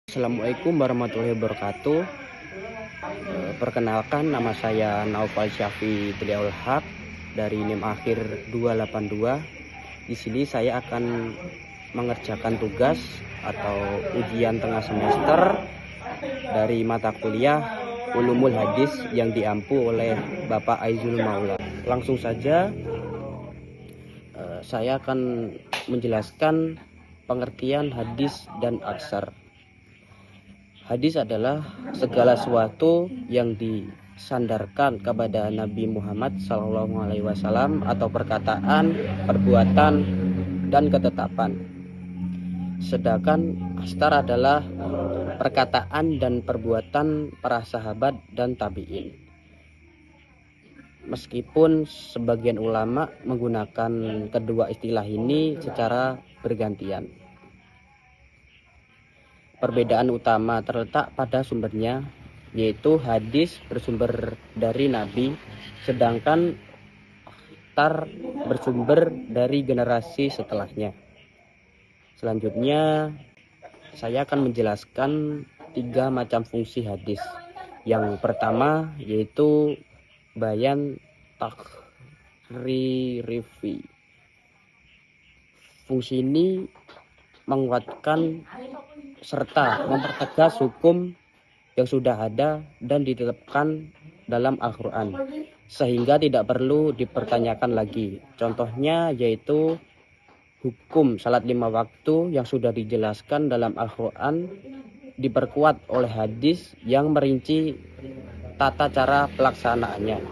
Assalamualaikum warahmatullahi wabarakatuh. Perkenalkan, nama saya Naufal Syafi Beliaul Haq dari NIM akhir 282. Di sini saya akan mengerjakan tugas atau ujian tengah semester dari mata kuliah Ulumul Hadis yang diampu oleh Bapak Aizul Maula. Langsung saja saya akan menjelaskan pengertian hadis dan aksar. Hadis adalah segala sesuatu yang disandarkan kepada Nabi Muhammad SAW atau perkataan, perbuatan, dan ketetapan. Sedangkan aksar adalah perkataan dan perbuatan para sahabat dan tabi'in. Meskipun sebagian ulama menggunakan kedua istilah ini secara bergantian. Perbedaan utama terletak pada sumbernya, yaitu hadis bersumber dari Nabi, sedangkan akhtar bersumber dari generasi setelahnya. Selanjutnya, saya akan menjelaskan 3 macam fungsi hadis. Yang pertama yaitu bayan takririfi. Fungsi ini menguatkan serta mempertegas hukum yang sudah ada dan ditetapkan dalam Al-Quran, sehingga tidak perlu dipertanyakan lagi. Contohnya yaitu hukum salat 5 waktu yang sudah dijelaskan dalam Al-Quran diperkuat oleh hadis yang merinci tata cara pelaksanaannya,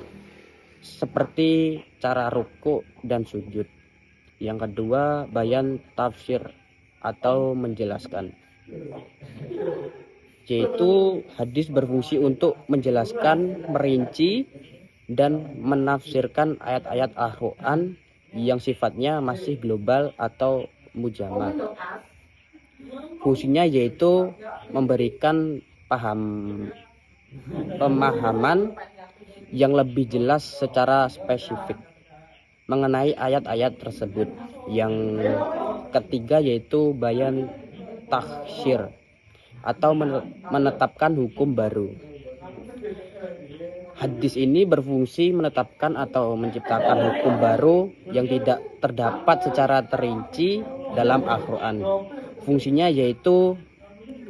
seperti cara ruku dan sujud. Yang kedua, bayan tafsir atau menjelaskan, yaitu hadis berfungsi untuk menjelaskan, merinci, dan menafsirkan ayat-ayat Al-Quran yang sifatnya masih global atau mujamal. Fungsinya yaitu memberikan pemahaman yang lebih jelas secara spesifik mengenai ayat-ayat tersebut. Yang ketiga yaitu bayan takhsyir atau menetapkan hukum baru. Hadis ini berfungsi menetapkan atau menciptakan hukum baru yang tidak terdapat secara terinci dalam Al-Quran. Fungsinya yaitu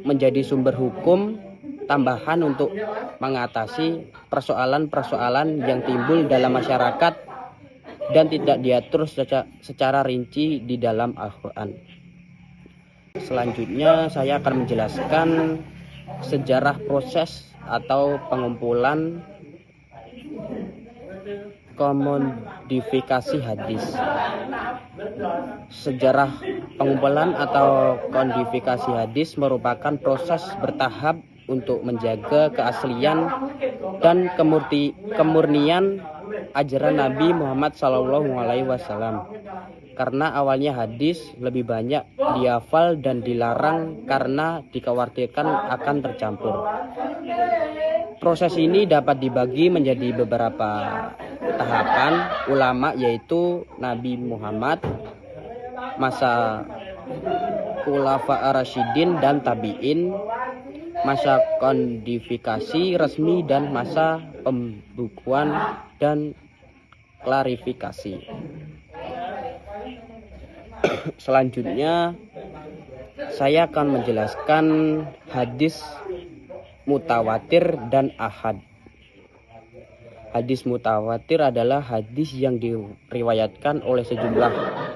menjadi sumber hukum tambahan untuk mengatasi persoalan-persoalan yang timbul dalam masyarakat dan tidak diatur secara rinci di dalam Al-Quran. Selanjutnya saya akan menjelaskan sejarah proses atau pengumpulan komodifikasi hadis. Sejarah pengumpulan atau kodifikasi hadis merupakan proses bertahap untuk menjaga keaslian dan kemurnian ajaran Nabi Muhammad SAW. Karena awalnya hadis lebih banyak dihafal dan dilarang karena dikhawatirkan akan tercampur. Proses ini dapat dibagi menjadi beberapa tahapan ulama, yaitu Nabi Muhammad, masa Khulafa ar-Rasyidin dan tabi'in, masa kodifikasi resmi, dan masa pembukuan dan klarifikasi. Selanjutnya saya akan menjelaskan hadis mutawatir dan ahad. Hadis mutawatir adalah hadis yang diriwayatkan oleh sejumlah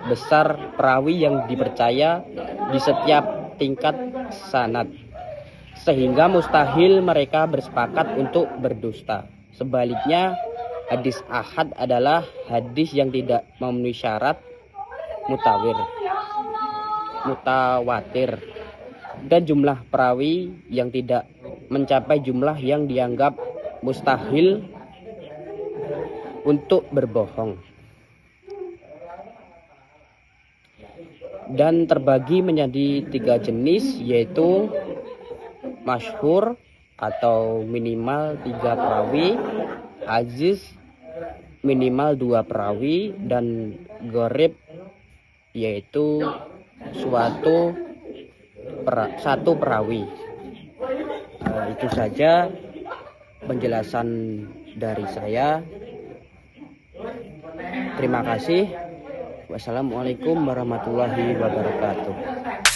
besar perawi yang dipercaya di setiap tingkat sanad, sehingga mustahil mereka bersepakat untuk berdusta. Sebaliknya, hadis ahad adalah hadis yang tidak memenuhi syarat mutawatir dan jumlah perawi yang tidak mencapai jumlah yang dianggap mustahil untuk berbohong, dan terbagi menjadi 3 jenis, yaitu masyhur atau minimal 3 perawi, aziz minimal 2 perawi, dan gharib yaitu satu perawi. Itu saja penjelasan dari saya. Terima kasih. Wassalamualaikum warahmatullahi wabarakatuh.